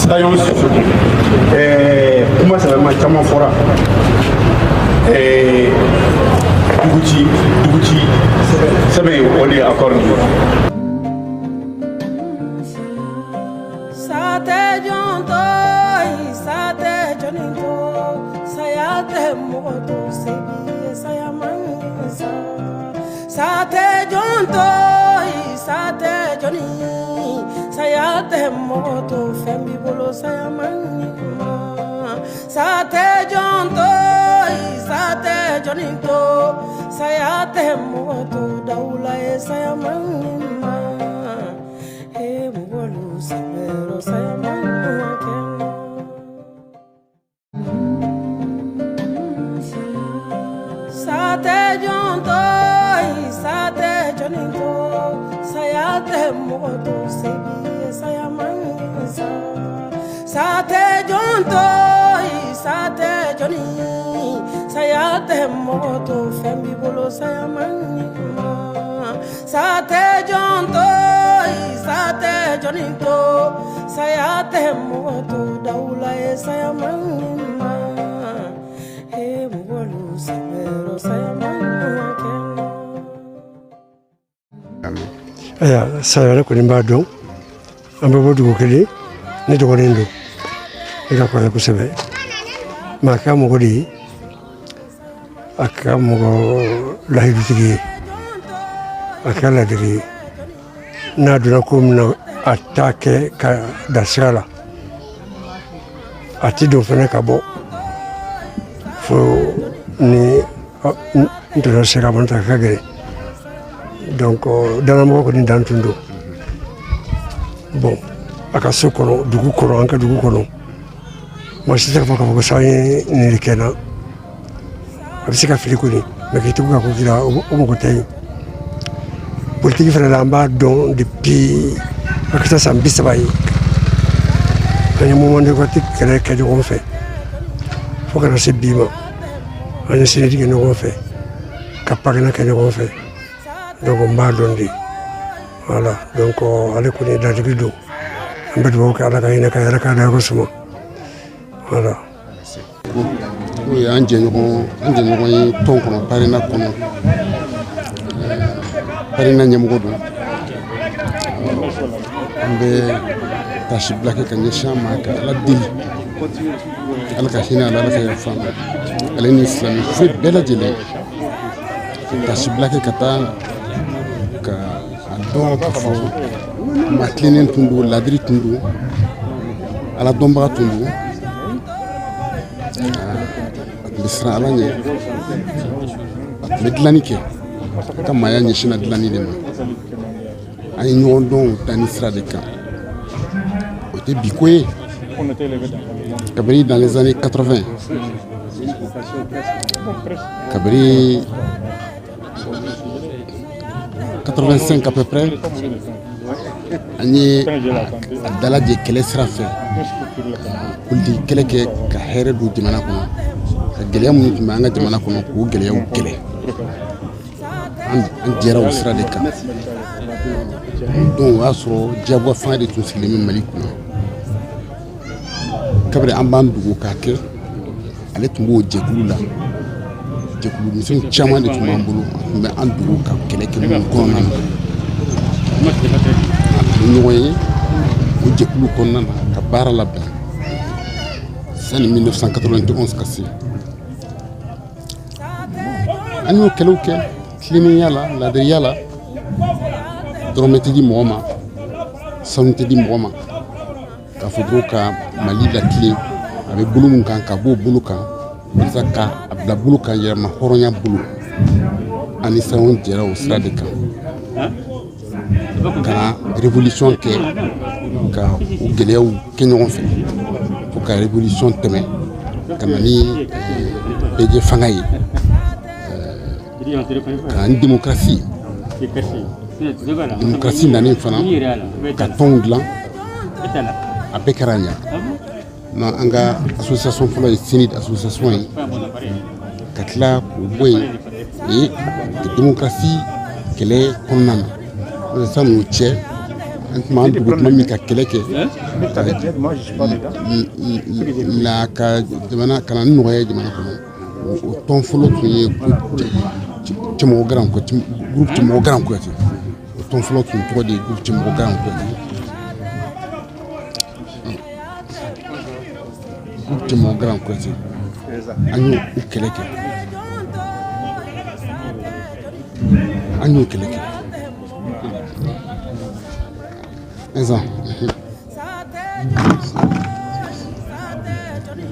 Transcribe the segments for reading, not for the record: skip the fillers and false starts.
Sayon kuma sɛbɛma caman fɔra duguci sɛbɛn o de ye accord ye. Sayate moto fembi bolo sayamanima sate jonto sate joninto sayate moto daula e sayamanima e bolo sabero sayamanima sate jonto sate joninto sayate moto sebi Sate jonto, sate joni, sayate moto fembi bolo sayamanima. Sate jonto, sate joninto, sayate moto daula e sayamanima. E bolo sabero sayamanima. Aya sayara kulimbado, ambapo tukukili. Ni dogondo ila kwa kusebe makamu godi akamu lahidutigi akala diri na duna kumna atake ka dasala atido fene kabo fo ni ndona sera monta kagere donc dans mo ko ni dantundo bon akaso kono dugu kono anka dugu kono mo sita fa ko saye ni kena abisika filiko ni mais tuka ko gira o mo tay politique fera lamba don depuis akata sambisa bayi ani mo monde ko tik kele ke do fait faut que c'est bima ani c'est dit que no fait kapagna ke no fait donc mba dondi voilà donc ale ko ni da dibido mbedwo ka ala ka ina ka ala ka da ko suma voilà oui anje nyoko yi ton kono parina nyamgo do ambe tashi black ka nyesha ma ka ala dili ala ka hina ala ka fama ala ni islam fi bela jele tashi black ka ta ka ando ka fo matlinen tundu ladri tundu ala domba tundu bisra alanye medlanike kama ya nyeshina dlani dema ay nyondo tanisra de ka ote bikoye kabri dans les années 80 kabri 85 à peu près ani dala je kele sira fe politique kele ke ka here du jamana kono ka gele mu ni manga jamana kono ko gele yu kele an jera o sira de ka don wasro jabo fa de tout silimi malikuna kabre an bandu ka ke ale tumbo jekulu la jekulu ni son chama de tumambulu mais an du ka kele ke mu kono ñoy ko jekulu kon nan ka bara labda sen 1991 kasi anyo keluke klini yala la de yala drometi di moma santi di moma ka fudro ka mali la kli avec bulu kan ka bo bulu kan saka abla bulu kan yerma horonya bulu ani sawon jera o sra de kan kana révolution ke ka o gelew kenyon fe pour ka révolution teme kana ni beje fangay kan démocratie nani fana ka tongla a bekaranya na anga association folo e sinid association katla ko boy et démocratie kele konnana ça nous tient tuma dugu tuma min ka kɛlɛ kɛ Moi, je suis pas dedans. la ka jamana kana nɔgɔya jamana kɔnɔ o tɔn fɔlɔ tun ye cɛmɔgɔ garan ko groupe cɛmɔgɔ garan kuyate o tɔn fɔlɔ tun tɔgɔ de ye groupe cɛmɔgɔ garan kuyate groupe cɛmɔgɔ garan kuyate an y'o kɛlɛ kɛ an y'o kɛlɛ kɛ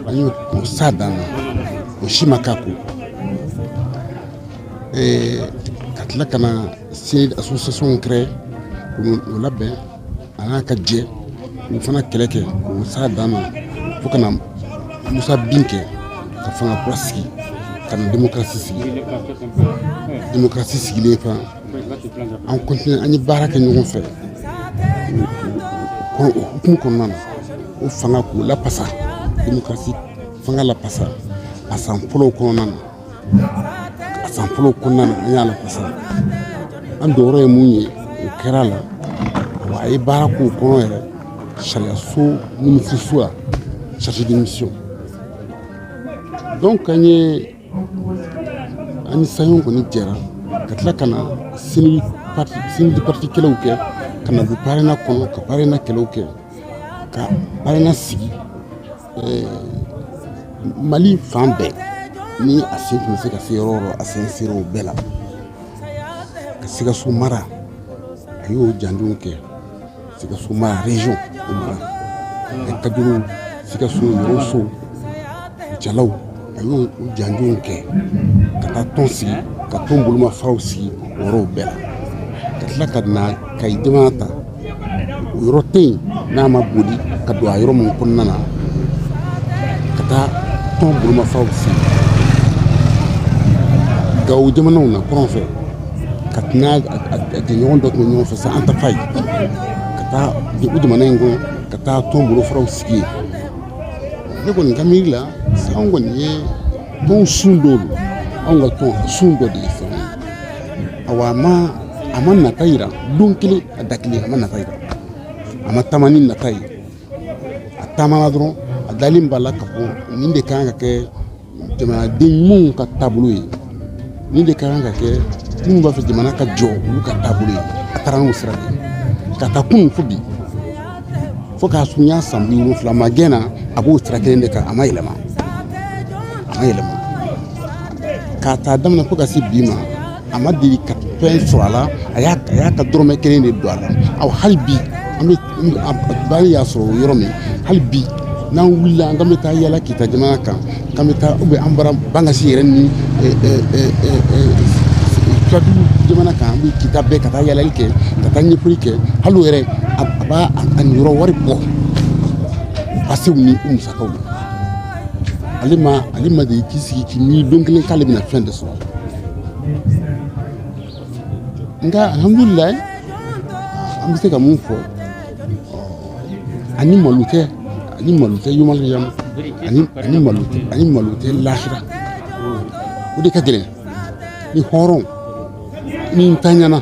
an y'o sa dan na o si ma k'a ko ka tila ka na se association créer k'o labɛn a n'a ka jɛ o fana kɛlɛ kɛ o sa dan na fo ka na Musa bin kɛ ka fanga kura sigi ka na démocratie sigilen fana an continue an ye baara kɛ ɲɔgɔn fɛ o hukumu kɔnɔna na o fanga k'o lapasa démocratie fanga lapasa a san fɔlɔw kɔnɔna na an y'a lapasa an dɔwɔrɔ ye mun ye o kɛra la wa a ye baara k'o kɔnɔ yɛrɛ sariyaso ministre la chargé de mission donc an ni saɲɔ kɔni jɛra ka tila ka na sini parti kɛlɛw kɛ ka na don parena kɔnɔ ka parena kɛlɛw kɛ ka parena sigi Mali fan bɛɛ ni a sen tun bɛ se ka se yɔrɔ o yɔrɔ a sen sera o bɛɛ la ka Sikaso mara a y'o jandenw kɛ Sikaso mara région o mara a Kajuru Sikaso Yɔrɔso Jalaw a y'o jandenw kɛ ka taa tɔn sigi ka tɔn bolomafaraw sigi o yɔrɔw bɛɛ la ka tila ka na Kayi jamana ta o yɔrɔ tɛ yen n'a ma boli ka don a yɔrɔ min kɔnɔna na ka taa tɔn bolomafaraw sigi Gawo jamanaw na kɔrɔn fɛ ka tɛna a jɛɲɔgɔn dɔ tun bɛ ɲɔgɔn fɛ sa an ta fa ye ka taa o jamana in kɔnɔ ka taa tɔn bolofaraw sigi yen ne kɔni ka miiri la anw kɔni ye tɔn sun dɔw don anw ka tɔn sun dɔ de ye fɛn ye awa a ma nata yira don kelen a da kelen a ma nata yira a ma taama ni nata ye a taamana dɔrɔn a dalen b'a la ka fɔ nin de kan ka kɛ jamanaden ɲumanw ka taabolo ye nin de kan ka kɛ minnu b'a fɛ jamana ka jɔ olu ka taabolo ye a taara n'o sira de ka taa kunun fo bi fo k'a surunya san 70 ma gɛn na a b'o sira kelen de kan a ma yɛlɛma k'a taa daminɛ fo ka se bi ma a ma deli ka fɛn sɔrɔ a la a y'a ka dɔrɔmɛ kelen de don a la hali bi an bɛ baara y'a sɔrɔ o yɔrɔ min hali bi n'an wulila an bɛ taa yala kita jamana kan k'an bɛ taa an bara bangasi yɛrɛ ni filatugu jamana kan an bɛ kita bɛɛ ka taa yalali kɛ ka taa ɲɛfɔli kɛ hali o yɛrɛ a b'a niyɔrɔ wari bɔ pasew ni o musakaw la ale ma de k'i sigi k'i miiri don kelen k'ale bɛna fɛn de sɔrɔ nka alhamdulilayi an bɛ se ka mun fɔ ani malo tɛ yomaliyama ani malo tɛ lahira o de ka gɛlɛn ni hɔrɔn ni ntanyana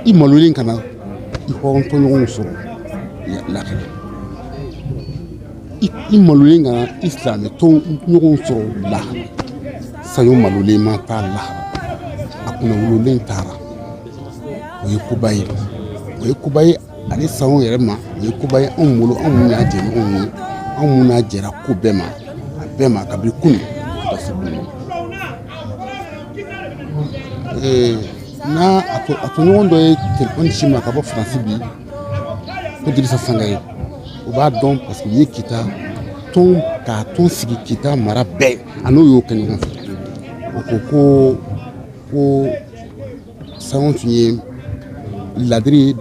i malolen kana i hɔrɔn tɔɲɔgɔnw sɔrɔ lahira i malolen kana i silamɛ tɔɲɔgɔnw sɔrɔ lahira saɲɔ malolen ma taa lahira a kunna wololen taara o ye koba ye ale sanw yɛrɛ ma o ye koba ye anw bolo anw minnu y'a jɛɲɔgɔnw ye anw minnu y'a jɛra ko bɛɛ ma a bɛɛ ma kabini kunun ka se bi n'a a tɔɲɔgɔn dɔ ye telefɔni ci ma ka bɔ Faransi bi ko Dirisa Sangaye o b'a dɔn parce que u ye k'a tɔn sigi Kita mara bɛɛ a n'o y'o kɛ ɲɔgɔn fɛ o ko sanw tun ye ladiri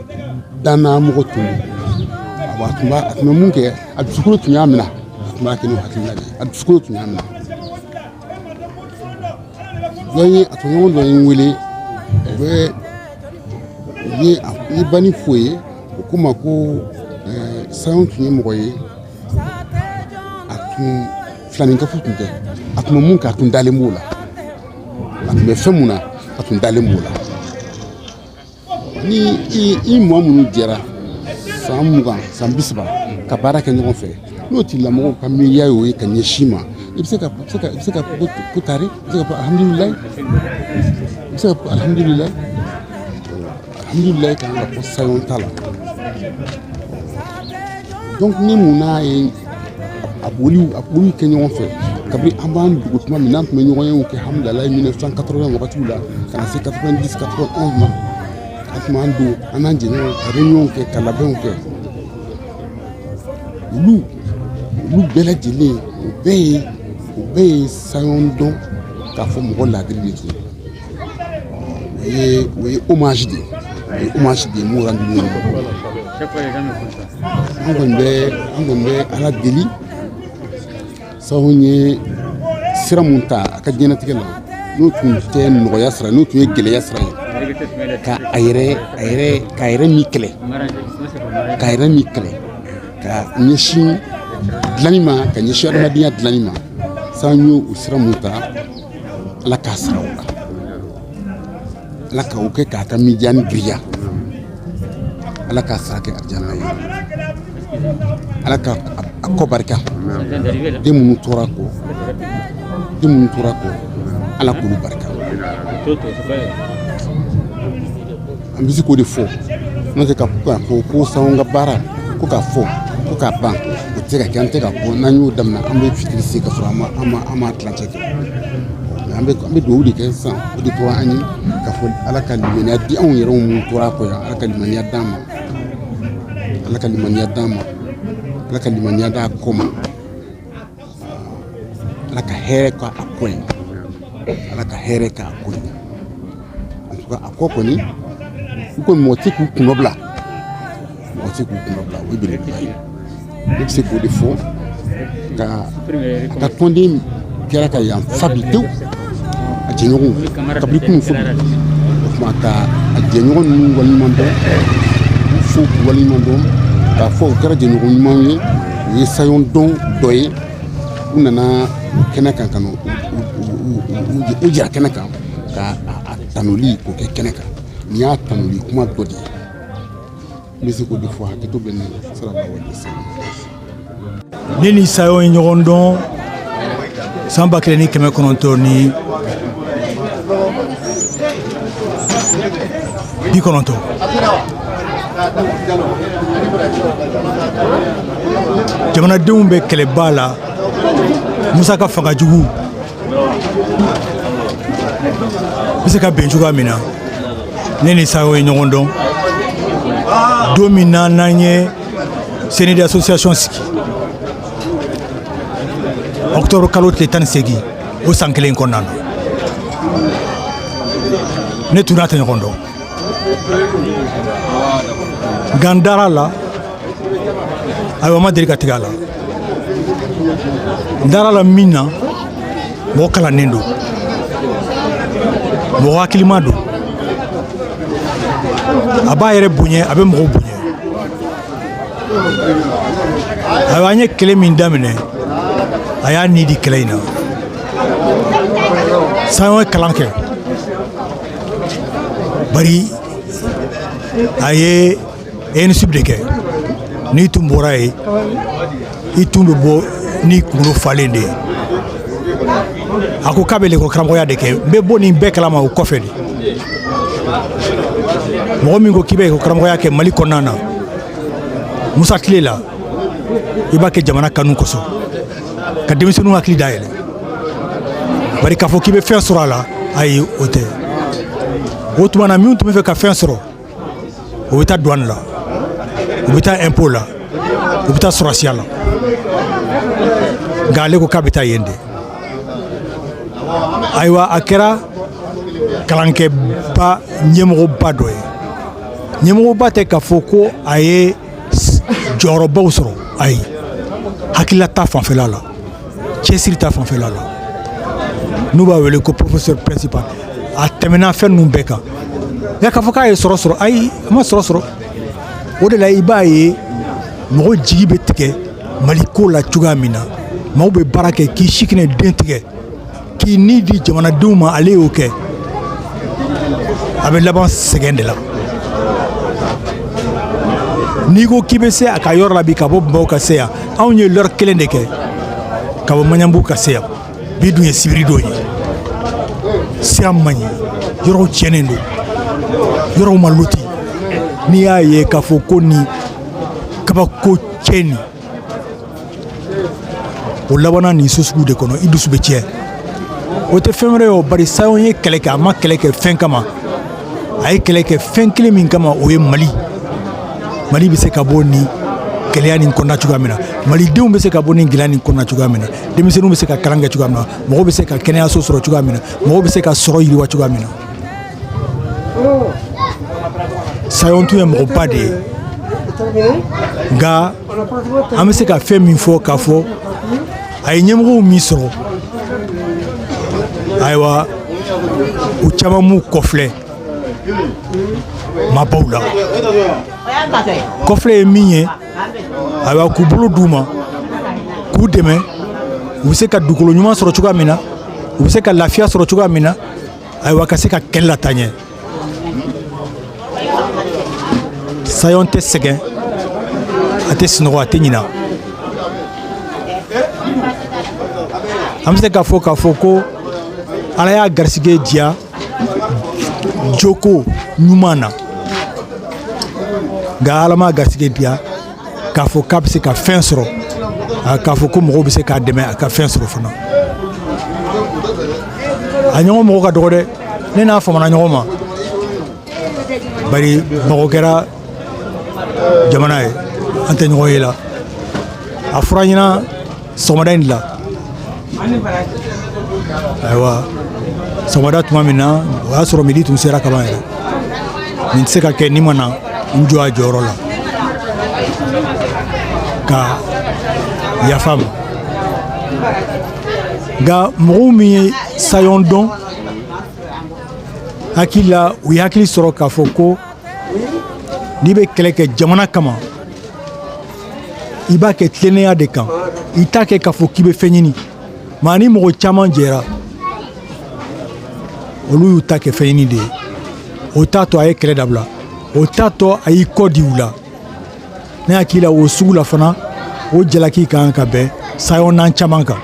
danna mɔgɔ tun a tun bɛ mun kɛ a dusukolo tun y'a minɛ a tun b'a kɛ n'o hakilina de ye a dusukolo tun y'a minɛ dɔ ye a tɔɲɔgɔn dɔ ye n wele u ye bani fo ye o ko ma ko sanw tun ye mɔgɔ ye a tun filaninkafu tun tɛ a tun bɛ mun kɛ a tun dalen b'o la a tun bɛ fɛn mun na a tun dalen b'o la ni mɔgɔ minnu jɛra san 20 san 30 ka baara kɛ ɲɔgɔn fɛ n'o tigilamɔgɔw ka miiriya y'o ye ka ɲɛsin ma i bɛ se ka ko tari i bɛ se ka fɔ alhamdulilayi i bɛ se ka fɔ alhamdulilayi kan ka fɔ sayon t'a la donc ni mun n'a ye a boliw kɛ ɲɔgɔn fɛ kabini an b'an dugu tuma min n'an tun bɛ ɲɔgɔn yew kɛ alhamdulilayi 1980 wagatiw la ka na se 90 91 ma an tun b'an don an n'an jɛɲɔgɔn ka réunion kɛ ka labɛnw kɛ olu bɛɛ lajɛlen o bɛɛ ye sayon dɔn k'a fɔ mɔgɔ ladiri de tun o ye hommage de ye m'o rendu ɲɔgɔn an kɔni bɛ ala deli sabu ye sira mun ta a ka diɲɛnatigɛ la n'o tun tɛ nɔgɔya sira n'o tun ye gɛlɛya sira ye ka yɛrɛ min kɛlɛ ka ɲɛsin dilanni ma ka ɲɛsin adamadenya dilanni ma san y'o o sira mun ta ala k'a sira o la ala ka o kɛ k'a ka midiya giriya ala k'a sira kɛ arijana ye ala ka a kɔ barika den minnu tora kɔ ala k'olu barika an bɛ se k'o de fɔ n'o tɛ ka fɔ ko sanwó ka baara ko k'a fɔ ko k'a ban o tɛ se ka kɛ an tɛ ka bɔ n'an y'o daminɛ an bɛ fitiri se ka sɔrɔ an ma tilancɛ kɛ an bɛ dugawu de kɛ sisan o de tora an ye ka fɔ ala ka limaniya di anw yɛrɛw mun tora kɔ yan ala ka limaniya d'an ma ala ka limaniya d'a kɔ ma ala ka hɛrɛ k'a kɔ ye ala ka hɛrɛ k'a kɔ ye en tout cas a kɔ kɔni u ko mɔgɔ tɛ k'u kunna bila o ye belebeleba ye ne bɛ se k'o de fɔ ka a ka tɔnden kɛra ka yan fabi tewu a jɛɲɔgɔnw kabini kunun fo o tuma ka a jɛɲɔgɔn ninnu waleɲuman dɔn u fo k'u waleɲuman dɔn k'a fɔ u kɛra jɛɲɔgɔn ɲumanw ye u ye sayon dɔn dɔ ye u nana kɛnɛ kan ka na u jira kɛnɛ kan ka a tanuli k'o kɛ kɛnɛ kan nin y'a tanuli kuma dɔ de ye n bɛ se k'o de fɔ hakɛto bɛ ne la sallallahu alaihi wasallam. Ne ni sayon ye ɲɔgɔn dɔn san 1990 ni 90. Jamanadenw bɛ kɛlɛba la Musa ka fanga jugu bɛ se ka bɛn cogoya min na ne ni sayon ye ɲɔgɔn dɔn don min na n'an ye CND association sigi octobre kalo tile 18 o san kelen kɔnɔna na ne tun n'a tɛ ɲɔgɔn dɔn nka n dara la ayiwa ma deli ka tigɛ a la n dara la min na mɔgɔ kalannen don mɔgɔ hakilima don a b'a yɛrɛ bonya a bɛ mɔgɔw bonya ayiwa an ye kɛlɛ min daminɛ a y'a ni di kɛlɛ in na sayon ye kalan kɛ bari a ye ENSUP de kɛ n'i tun bɔra ye i tun bɛ bɔ ni kunkolo falen de ye a ko k'a bɛ l'école karamɔgɔya de kɛ n bɛ bɔ nin bɛɛ kalama o kɔfɛ de mɔgɔ min ko k'i bɛ école karamɔgɔya kɛ Mali kɔnɔna na Musa tile la i b'a kɛ jamana kanu kosɔn ka denmisɛnninw hakili dayɛlɛ bari k'a fɔ k'i bɛ fɛn sɔrɔ a la ayi o tɛ o tuma na minnu tun bɛ fɛ ka fɛn sɔrɔ o bɛ taa douane la o bɛ taa impôt la o bɛ taa sɔrɔsiya la nka ale ko k'a bɛ taa yen de ayiwa a kɛra kalankɛba ɲɛmɔgɔba dɔ ye ɲɛmɔgɔba tɛ k'a fɔ ko a ye jɔyɔrɔbaw sɔrɔ ayi hakilila ta fanfɛla la cɛsiri ta fanfɛla la n'u b'a wele ko professeur principal a tɛmɛna fɛn ninnu bɛɛ kan nka k'a fɔ k'a ye sɔrɔ sɔrɔ ayi a ma sɔrɔ sɔrɔ o de la i b'a ye mɔgɔ jigi bɛ tigɛ Mali ko la cogoya min na maaw bɛ baara kɛ k'i sikina den tigɛ k'i ni di jamanadenw ma ale y'o kɛ a bɛ laban sɛgɛn de la n'i ko k'i bɛ se a ka yɔrɔ la bi ka bɔ Bamakɔ ka se yan anw ye l'heure kelen de kɛ ka bɔ Maɲanbugu ka se yan bi dun ye sibiri don ye sira man ɲi yɔrɔw tiɲɛnen don yɔrɔw ma loti n'i y'a ye k'a fɔ ko nin kabako cɛ nin o labanna nin so sugu de kɔnɔ i dusu bɛ tiɲɛ o tɛ fɛn wɛrɛ ye o bari Sayɔn ye kɛlɛ kɛ a ma kɛlɛ kɛ fɛn kama a ye kɛlɛ kɛ fɛn kelen min kama o ye Mali bɛ se ka bɔ nin gɛlɛya nin kɔnɔna cogoya min na malidenw bɛ se ka bɔ nin gɛlɛya nin kɔnɔna cogoya min na denmisɛnninw bɛ se ka kalan kɛ cogoya min na mɔgɔw bɛ se ka kɛnɛyaso sɔrɔ cogoya min na mɔgɔw bɛ se ka sɔrɔ yiriwa cogoya min na Sayɔn tun ye mɔgɔba de ye nka an bɛ se ka fɛn min fɔ k'a fɔ a ye ɲɛmɔgɔw min sɔrɔ ayiwa u caman m'u kɔfilɛ maabaw la kɔfilɛ ye min ye ayiwa k'u bolo d'u ma k'u dɛmɛ u bɛ se ka dugukolo ɲuman sɔrɔ cogoya min na u bɛ se ka lafiya sɔrɔ cogoya min na ayiwa ka se ka kɛlɛ lataa ɲɛ Sayɔn tɛ sɛgɛn a tɛ sunɔgɔ a tɛ ɲina an bɛ se k'a fɔ ko Ala y'a garisɛgɛ diya joko ɲuman na nka Ala m'a garisɛgɛ diya k'a fɔ k'a bɛ se ka fɛn sɔrɔ k'a fɔ ko mɔgɔw bɛ se k'a dɛmɛ a ka fɛn sɔrɔ fana a ɲɔgɔn mɔgɔ ka dɔgɔ dɛ ne n'a famana ɲɔgɔn ma bari Bamakɔ kɛra jamana ye an tɛ ɲɔgɔn ye la a fɔra ɲɛna sɔgɔmada in de la ayiwa sɔgɔmada tuma min na o y'a sɔrɔ midi tun sera ka ban yɛrɛ nin tɛ se ka kɛ ni ma na n jɔ a jɔyɔrɔ la ka yafa ma nka mɔgɔw min ye Sayɔn dɔn hakili la u ye hakili sɔrɔ k'a fɔ ko n'i bɛ kɛlɛ kɛ jamana kama i b'a kɛ tilennenya de kan i t'a kɛ k'a fɔ k'i bɛ fɛn ɲini maa ni mɔgɔ caman jɛra olu y'u ta kɛ fɛn ɲini de ye o t'a to a ye kɛlɛ dabila o t'a to a y'i kɔ di u la ne hakili la o sugu la fana o jalaki ka kan ka bɛn Sayɔn n'an caman kan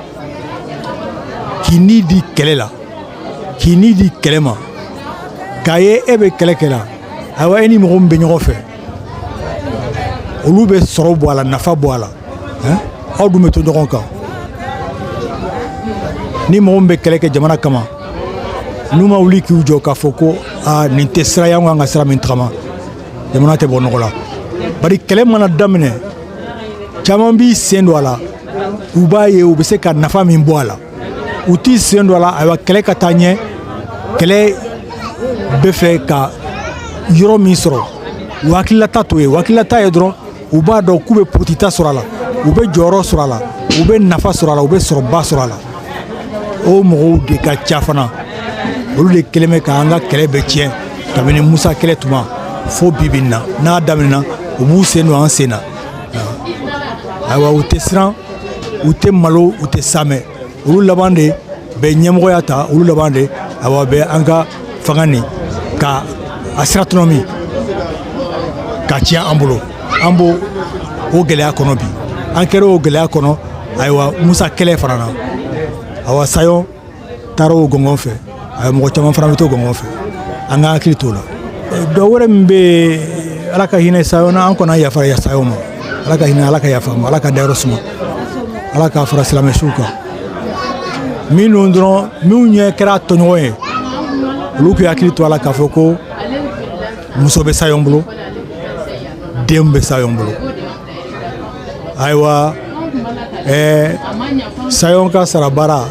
k'i ni di kɛlɛ la k'i ni di kɛlɛ ma k'a ye e bɛ kɛlɛ kɛ la ayiwa e ni mɔgɔ min bɛ ɲɔgɔn fɛ olu bɛ sɔrɔ bɔ a la nafa bɔ a la aw dun bɛ to ɲɔgɔn kan ni mɔgɔ min bɛ kɛlɛ kɛ jamana kama n'u ma wuli k'u jɔ k'a fɔ ko nin tɛ sira ye an kan ka sira min tagama jamana tɛ bɔ nɔgɔ la bari kɛlɛ mana daminɛ caman b'i sen don a la u b'a ye u bɛ se ka nafa min bɔ a la u t'i sen don a la ayiwa kɛlɛ ka taa ɲɛ kɛlɛ bɛ fɛ ka yɔrɔ min sɔrɔ u hakililata t'o ye u hakililata ye dɔrɔn u b'a dɔn k'u bɛ potita sɔrɔ a la u bɛ jɔyɔrɔ sɔrɔ a la u bɛ nafa sɔrɔ a la u bɛ sɔrɔba sɔrɔ a la o mɔgɔw de ka ca fana olu de kɛlen bɛ k'an ka kɛlɛ bɛɛ tiɲɛ kabini Musa kɛlɛ tuma fo bibi in na n'a daminɛna u b'u sen don an sen na ayiwa u tɛ siran u tɛ malo u tɛ samɛ olu laban de bɛ ɲɛmɔgɔya ta olu laban de ayiwa bɛ an ka fanga nin ka a sira tɔnɔ min ka tiɲɛ an bolo an b'o o gɛlɛya kɔnɔ bi an kɛra o gɛlɛya kɔnɔ ayiwa Musa kɛlɛ fana na ayiwa Sayɔn taara o gɔngɔn fɛ ayiwa mɔgɔ caman fana bɛ to gɔngɔn fɛ an ka hakili t'o la dɔ wɛrɛ min bɛ Ala ka hinɛ Sayɔn na an kɔni yafa Sayɔn ma Ala ka hinɛ Ala ka yafa ma Ala ka dayɔrɔ suma Ala k'a fara silamɛsuw kan minnu dɔrɔn minnu ɲɛ kɛra tɔɲɔgɔn ye olu k'u hakili to a la k'a fɔ ko muso bɛ Sayɔn bolo den bɛ Sayɔn bolo ayiwa Sayɔn ka sara baara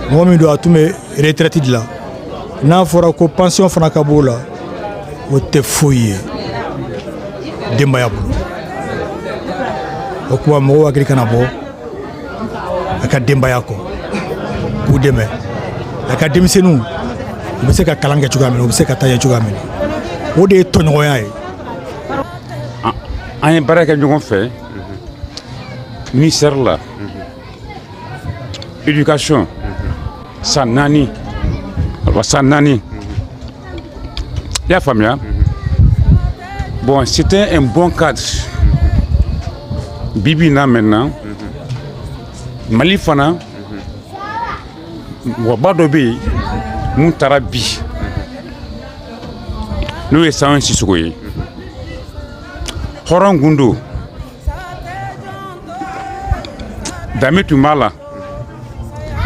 mɔgɔ min don a tun bɛ retraite de la n'a fɔra ko pension fana ka b'o la o tɛ foyi ye denbaya bolo o kuma mɔgɔw hakili kana bɔ a ka denbaya kɔ k'u dɛmɛ a ka denmisɛnninw u bɛ se ka kalan kɛ cogoya min na u bɛ se ka taa ɲɛ cogoya min na o de ye tɔɲɔgɔnya ye. an ye baara kɛ ɲɔgɔn fɛ ministère la éducation san 4 Il y a famille. Bon, c'était un bon cadre. Bibina maintenant. Malifana. Wabadobi. Muntarabi. Nous sommes ici. Horangundo. Damitu Mala.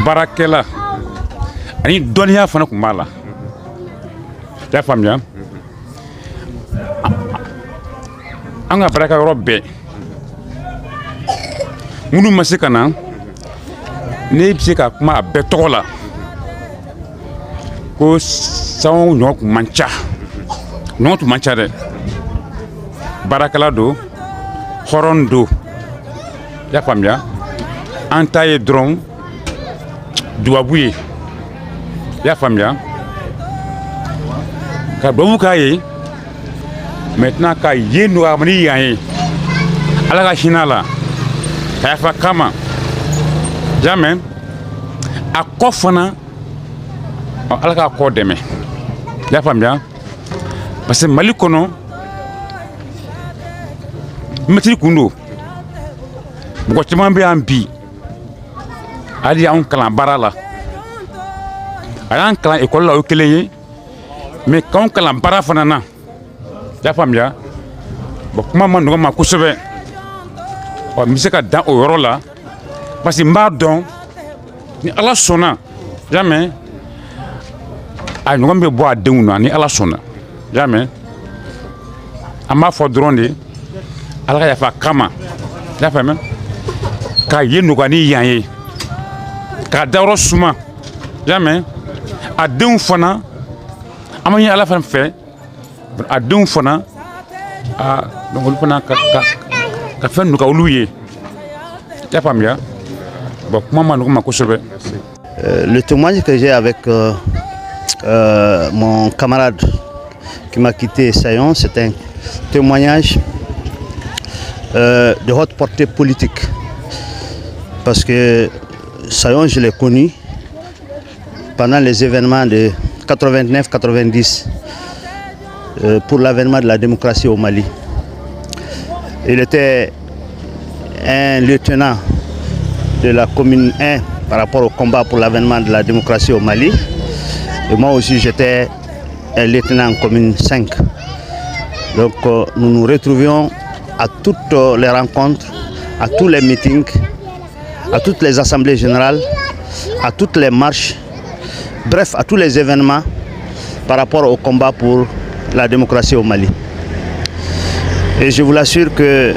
Barakela. Ani Donia Fana Kumala. La famille. Anga baraka robbe. Munu masekana. Ne bseka kuma betola. Ko sawo nyok mancha. Non tu mancha de. Barakala do. Horondo. La famille. Antaye dron. Douabouye. La famille. Ka babu kaye maintenant ka yeno amani yaye ala ka hinala ka fa kama jamais a kofana ala ka ko deme ya famia parce que Mali kono metri kundo ko tima be ambi ali an kala barala an kala école la o keleye mais quand on a bara fanana la famille bon comment on ma kusebe o miseka dans au yoro là parce que mbadon ni ala sona jamais a nous be bois de nous ni ala sona jamais ama fodronde ala ya fa kama la famille ka yenu gani yaye ka dawro suma jamais a deun fana amanya ala fan fait a dun fana a donc fana ka fen nu ka oluye ya pamia bon maman nous ma kosobe. Le témoignage que j'ai avec mon camarade qui m'a quitté Sayon, c'est un témoignage de haute portée politique parce que Sayon je l'ai connu pendant les événements de 89-90 pour l'avènement de la démocratie au Mali. Il était un lieutenant de la commune 1 par rapport au combat pour l'avènement de la démocratie au Mali. Et moi aussi j'étais un lieutenant en commune 5. Donc nous nous retrouvions à toutes les rencontres, à tous les meetings, à toutes les assemblées générales, à toutes les marches. Bref, à tous les événements par rapport au combat pour la démocratie au Mali. Et je vous l'assure que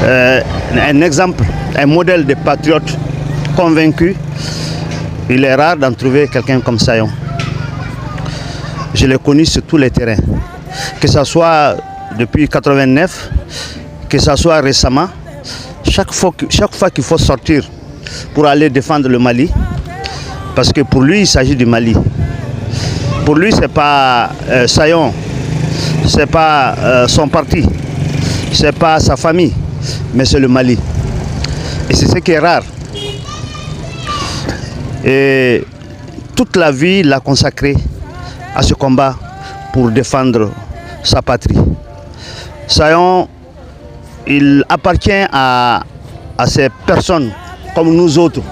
un exemple, un modèle de patriote convaincu, il est rare d'en trouver quelqu'un comme Sayon. Je l'ai connu sur tous les terrains, que ce soit depuis 89, que ce soit récemment, chaque fois qu'il faut sortir pour aller défendre le Mali, parce que pour lui, il s'agit du Mali. Pour lui, ce n'est pas Sayon, ce n'est pas son parti, ce n'est pas sa famille, mais c'est le Mali. Et c'est ce qui est rare. Et toute la vie, il l'a consacré à ce combat pour défendre sa patrie. Sayon, il appartient à ces personnes comme nous autres,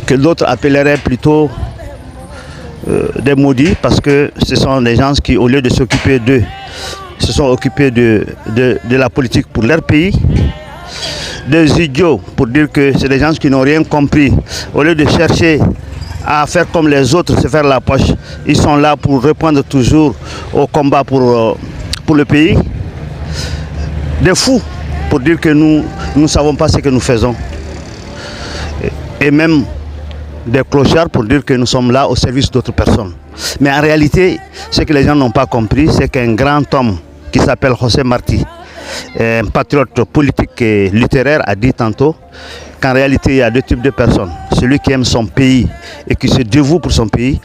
que d'autres appelleraient plutôt des maudits, parce que ce sont des gens qui, au lieu de s'occuper d'eux, se sont occupés de la politique pour leur pays. Des idiots pour dire que c'est des gens qui n'ont rien compris. Au lieu de chercher à faire comme les autres, se faire la poche, ils sont là pour répondre toujours au combat pour le pays. Des fous pour dire que nous ne savons pas ce que nous faisons. Et même des clochards pour dire que nous sommes là au service d'autres personnes. Mais en réalité, ce que les gens n'ont pas compris, c'est qu'un grand homme qui s'appelle José Martí, un patriote politique et littéraire, a dit tantôt qu'en réalité, il y a deux types de personnes. Celui qui aime son pays et qui se dévoue pour son pays,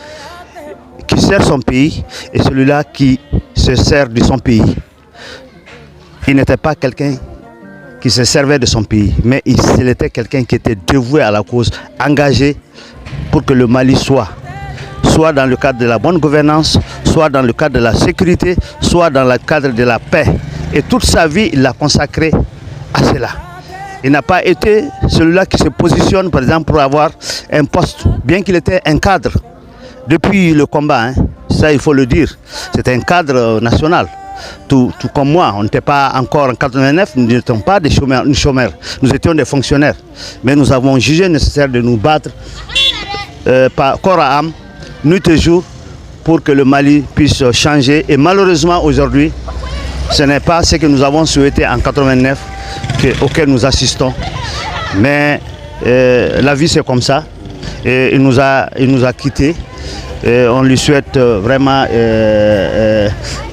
qui sert son pays, et celui-là qui se sert de son pays. Il n'était pas quelqu'un qui se servait de son pays, mais il était quelqu'un qui était dévoué à la cause, engagé pour que le Mali soit soit dans le cadre de la bonne gouvernance, soit dans le cadre de la sécurité, soit dans le cadre de la paix. Et toute sa vie, il l'a consacré à cela. Il n'a pas été celui-là qui se positionne, par exemple, pour avoir un poste, bien qu'il était un cadre depuis le combat, ça il faut le dire, c'était un cadre national. Tout comme moi, on n'était pas encore en 89, nous n'étions pas des chômeurs, nous étions des fonctionnaires. Mais nous avons jugé nécessaire de nous battre par corps à âme, nuit et jour, pour que le Mali puisse changer. Et malheureusement aujourd'hui, ce n'est pas ce que nous avons souhaité en 89 auquel nous assistons. Mais la vie c'est comme ça. Et il nous a quittés. On lui souhaite vraiment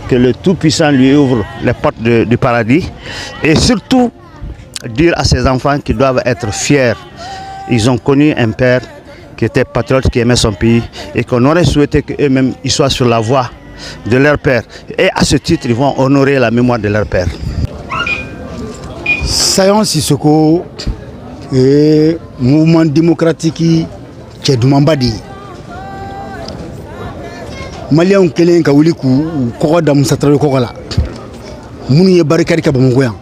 que le Tout-Puissant lui ouvre les portes du paradis. Et surtout, dire à ses enfants qu'ils doivent être fiers. Ils ont connu un père qui était patriote, qui aimait son pays, et qu'on aurait souhaité qu'eux-mêmes soient sur la voie de leur père. Et à ce titre, ils vont honorer la mémoire de leur père. Sayon Sissoko est mouvement démocratique qui est Dumambadi. Maliens kelen ka wuli ku ko da musatara ko la munu ye barikari ka bamugo yan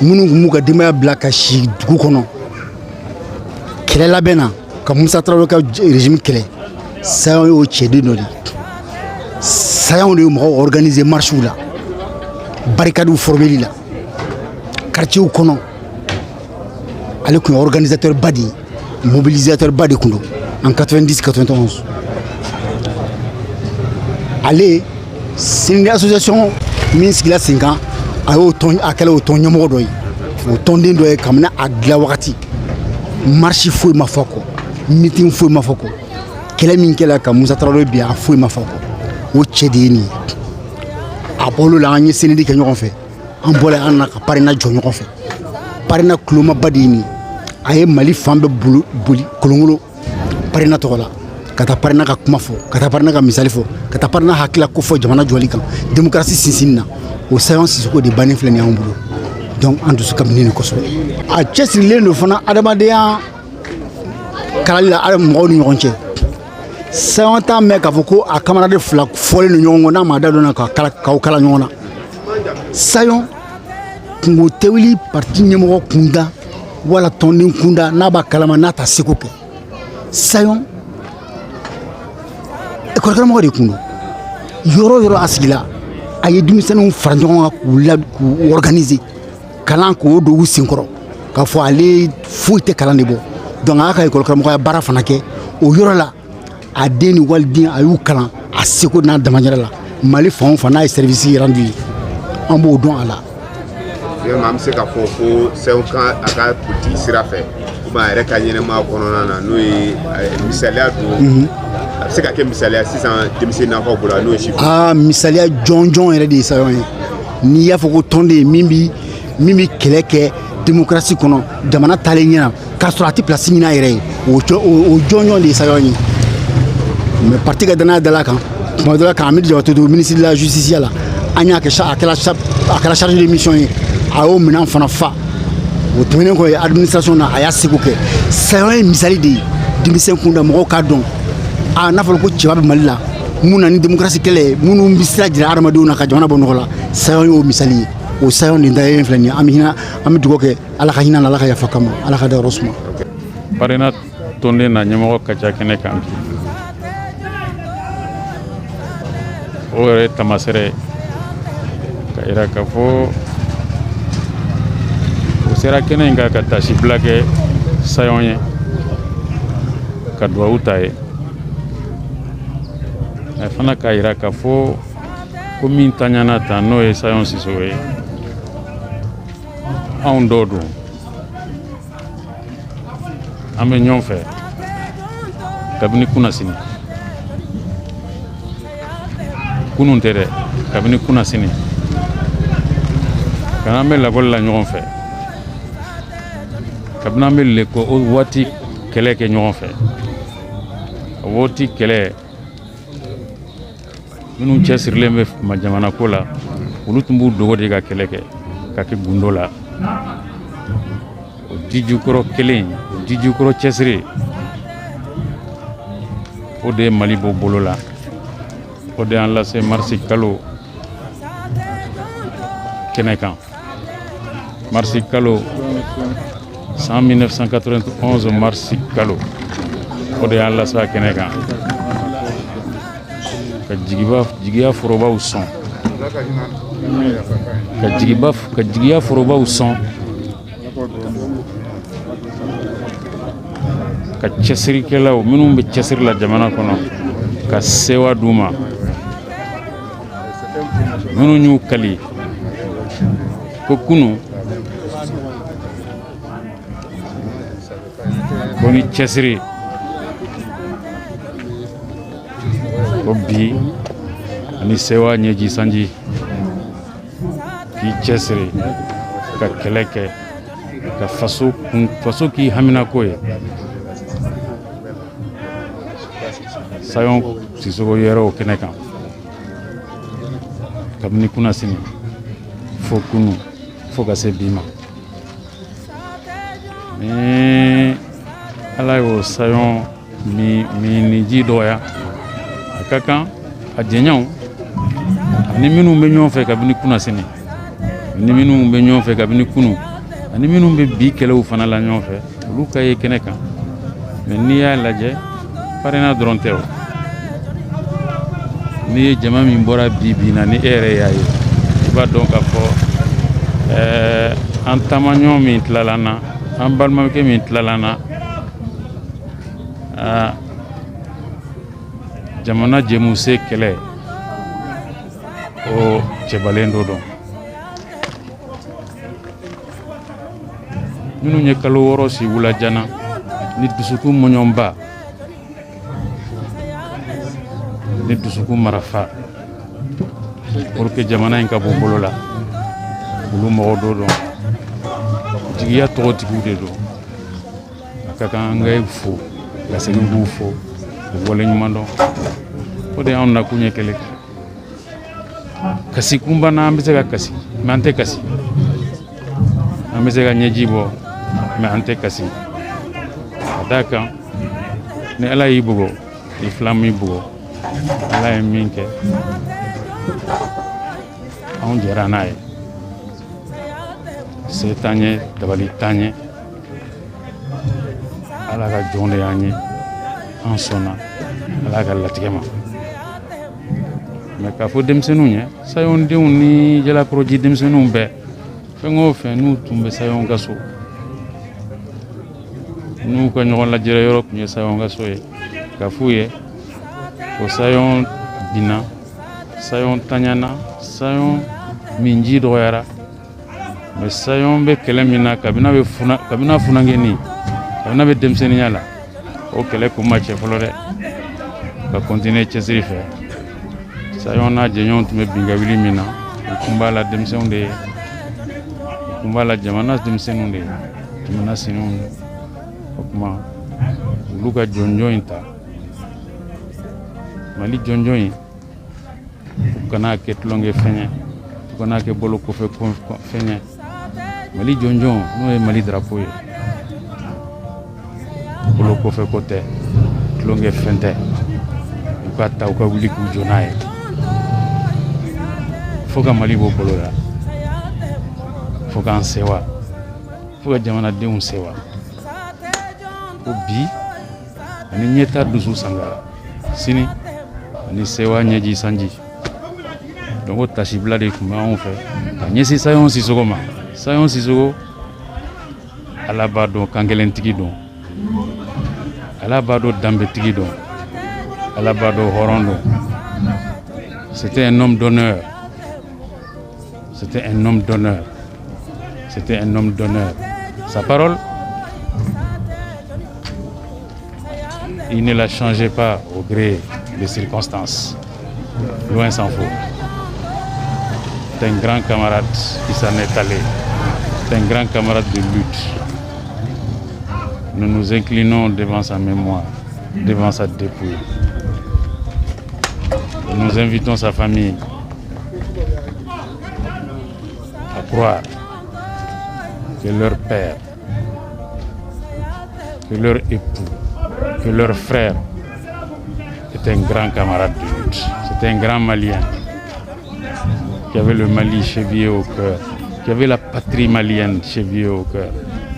munu mu ka dimaya blaka shi dugu kono kele labena ka musatara ka régime kele sayon o chede no di sayon de mo organiser marche la barikadu formeli la quartier kono ale ko organisateur badi mobilisateur badi kundo en 90-91. Allez, c'est une association qui a 5 ans, à quel automne il y a au ton de doy comme na agla wakati marche fou ma foko meeting fou ma foko kele min kela ka musa trawlo bien fou ma foko o chedini apolo la nyi senedi ke ñokon fe en bolé an na parina jo ñokon fe parina kluma badini ay mali fambe buli kolongulo parina tokola kata parina ka kuma fo kata parina ka misali fo kata parina hakila ko fo jamana joli kan démocratie sinsinna o sayon sisoko de banin flani en bulo donc en dessous comme ni ko so a chesri le no fana adamadeya kalala adam mo ni ñonche sayon ta me ka foko a camarade fla fole no ñongo na ma dadona ka kala ñona sayon kungo tewili parti ñemo kunda wala tondin kunda na ba kalama na ta sikoke sayon e ko kala mo de kundo yoro asigila aye dumisanu faranjon ku organiser kalan ko do wusinkoro ka fo ale fuite kalan de bo donc aka école kala mo ya bara fana ke o yoro la a deni waldin ayu kalan a seko na damanyara la mali fon fana ay service rendu en bo don ala yo mam se ka fo c'est un cas aka petit sirafe ba reka nyene ma kono na no e misalia do c'est ka ke misalia 600 demisi na ko bula no chifu misalia jonjon ere de sa ni ya fo ko tonde mimbi keleke démocratie kono jamana talenya ka sorati place ni na ere o jonjon de sa yoni mais parti ga dana dala kan mo dala kan amid jawato do ministre de la justice la anya ke akala charge de mission a o minan fana fa o tumene ko administration na aya sikuke sayon misali de dimisen kunda mo ka don a nafal ko ci babe malila muna ni démocratie kele munu mbisira jira armado na ka jona bono la sayon o misali o sayon ni ndaye inflani amina amidugo ke ala ka hina ala ka ya fakama ala ka da rosma parena tonne na nyamo ka jakene kan o re tamasere ka ira ka fo o sera kene nga ka tashi blake sayon ye ka do utaye fana ka ira ka fo ko min tanyana ta no e sayon sisowe on dodo ame ñon fe kabini kuna sini kunun tere kabini kuna sini kana me la gol la ñon fe kabna me le ko wati kele ke ñon fe woti kele minnu cɛsirilen bɛ ma jamana ko la olu tun b'u dogo de ka kɛlɛ kɛ ka kɛ gundo la o jijukɔrɔ kelen o jijukɔrɔ cɛsiri o de ye Mali bɔ bolo la o de y'an lase marisi kalo kɛnɛ kan marisi kalo san 1991 marisi kalo o de y'an lase a kɛnɛ kan ka jigiya forobaw sɔn ka jigiya forobaw sɔn ka cɛsirikɛlaw minnu bɛ cɛsiri la jamana kɔnɔ ka sewa d'u ma minnu y'u kali ko kunu ko ni cɛsiri ko bi ani sewa ɲɛji sanji k'i cɛsiri ka kɛlɛ kɛ ka faso k'i haminako ye Sayon Sissoco yɛrɛ o kɛnɛ kan kabini kunasini fo kunu fo ka se bi ma ni Ala y'o Sayon ni ji dɔgɔya a ka kan a jɛɲanw ani minnu bɛ ɲɔgɔn fɛ kabini kunasini ni minnu bɛ ɲɔgɔn fɛ kabini kunu ani minnu bɛ bi kɛlɛw fana la ɲɔgɔn fɛ olu ka ye kɛnɛ kan mais n'i y'a lajɛ parena dɔrɔn tɛ o n'i ye jama min bɔra bi na ni e yɛrɛ y'a ye i b'a dɔn k'a fɔ an taamaɲɔgɔn min tilala an na an balimakɛ min tilala an na jamana jɛmuse kɛlɛ o cɛbalen dɔ dɔn minnu ye kalo 6 si wulajana ni dusukun mɔɲɔnba ni dusukun marafa pour que jamana in ka bɔ bolo la olu mɔgɔ dɔ dɔn jigiya tɔgɔtigiw de don a ka kan an ka fo ka segin k'u fo u waleɲuman dɔn o de y'anw nakun ye kɛlɛ kasi kunba na an bɛ se ka kasi mais an tɛ kasi an bɛ se ka ɲɛji bɔ mais an tɛ kasi ka d'a kan ni Ala y'i bugɔ i filan m'i bugɔ Ala ye min kɛ anw jɛra n'a ye se t'an ye dabali t'an ye Ala ka jɔn de y'an ye an sɔnna Ala ka latigɛ ma mais k'a fɔ denmisɛnninw ye Sayon denw ni Jalakɔrɔji denmisɛnninw bɛɛ fɛn o fɛn n'u tun bɛ Sayon ka so n'u ka ɲɔgɔn lajɛrɛ yɔrɔ tun ye Sayon ka so ye ka f'u ye o Sayon binna Sayon taɲana Sayon min ji dɔgɔyara mais Sayon bɛ kɛlɛ min na kabina funangeni kabina bɛ denmisɛnninya la o kɛlɛ kun ma cɛ fɔlɔ dɛ ka continuer cɛsiri fɛ Sayon n'a jɛɲɔgɔnw tun bɛ bin ka wuli min na u kun b'a la denmisɛnw de ye u kun b'a la jamana denmisɛnninw de ye jamana siniw o kuma olu ka jɔnjɔn in ta Mali jɔnjɔn in u kana kɛ tulonkɛ fɛn ye u kana kɛ bolo kɔfɛ fɛn ye Mali jɔnjɔn n'o ye Mali drapeau ye bolo kɔfɛ ko tɛ tulonkɛ fɛn tɛ u ka ta u ka wuli k'u jɔ n'a ye fo ka Mali bɔ bolo la fo k'an sewa fo ka jamanadenw sewa ko bi ani ɲɛta dusu sangara sini ani sewa ɲɛji sanji donc o tasibila de tun bɛ anw fɛ ka ɲɛsin Sayon Sissoco ma Sayon Sissoco Ala b'a dɔn kankelentigi don Ala b'a dɔn danbetigi don Ala b'a dɔn hɔrɔn don c'était un homme d'honneur c'était un homme d'honneur c'était un homme d'honneur sa parole il ne la changeait pas au gré des circonstances. Loin s'en faut. C'est un grand camarade qui s'en est allé. C'est un grand camarade de lutte. Nous nous inclinons devant sa mémoire, devant sa dépouille. Nous invitons sa famille à croire que leur père, que leur époux, que leurs frères est un grand camarade de lutte. C'est un grand Malien qui avait le Mali chevillé au cœur, qui avait la patrie malienne chevillée au cœur,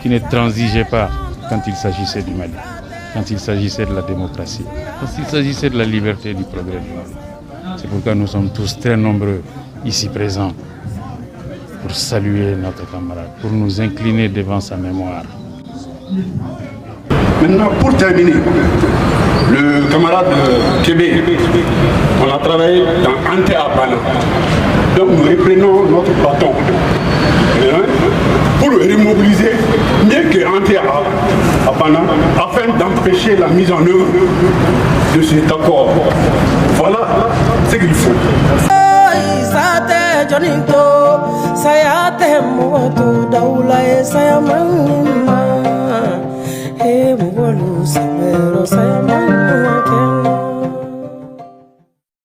qui ne transigeait pas quand il s'agissait du Mali, quand il s'agissait de la démocratie, quand il s'agissait de la liberté et du progrès du Mali. C'est pourquoi nous sommes tous très nombreux ici présents pour saluer notre camarade, pour nous incliner devant sa mémoire. Maintenant, pour terminer, le camarade Kébé, on a travaillé dans Ante Abana. Donc nous reprenons notre bâton pour le remobiliser mieux que Ante Abana afin d'empêcher la mise en œuvre de cet accord. Voilà ce qu'il faut. Hey,